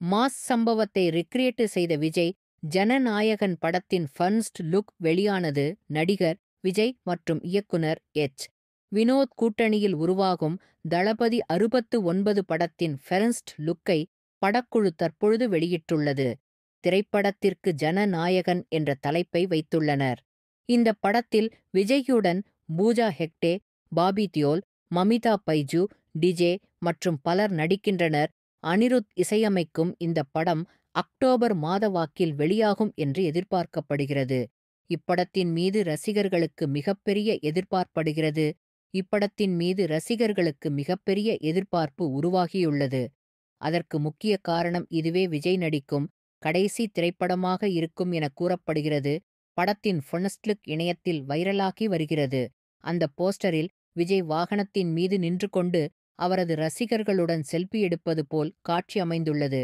Mass சம்பவத்தை recreate செய்த விஜய், ஜனநாயகன் படத்தின் ஃபர்ஸ்ட் லுக் வெளியானது. நடிகர் விஜய் மற்றும் இயக்குனர் எச். வினோத் கூட்டணியில் உருவாகும் தளபதி 69 படத்தின் ஃபர்ஸ்ட் லுக்கை படக்குழு தற்பொழுது வெளியிட்டுள்ளது. திரைப்படத்திற்கு ஜனநாயகன் என்ற தலைப்பை வைத்துள்ளனர். இந்த படத்தில் விஜய்யுடன் பூஜா ஹெக்டே, பாபி தியோல், மமிதா பைஜு, டிஜே மற்றும் பலர் நடிக்கின்றனர். அனிருத் இசையமைக்கும் இந்த படம் அக்டோபர் மாத வாக்கில் வெளியாகும் என்று எதிர்பார்க்கப்படுகிறது. இப்படத்தின் மீது ரசிகர்களுக்கு மிகப்பெரிய எதிர்பார்ப்படுகிறது. இப்படத்தின் மீது ரசிகர்களுக்கு மிகப்பெரிய எதிர்பார்ப்பு உருவாகியுள்ளது. அதற்கு முக்கிய காரணம் இதுவே விஜய் நடிக்கும் கடைசி திரைப்படமாக இருக்கும் என கூறப்படுகிறது. படத்தின் ஃபர்ஸ்ட் லுக் இணையத்தில் வைரலாகி வருகிறது. அந்த போஸ்டரில் விஜய் வாகனத்தின் மீது நின்று கொண்டு அவரது ரசிகர்களுடன் செல்ஃபி எடுப்பது போல் காட்சி அமைந்துள்ளது.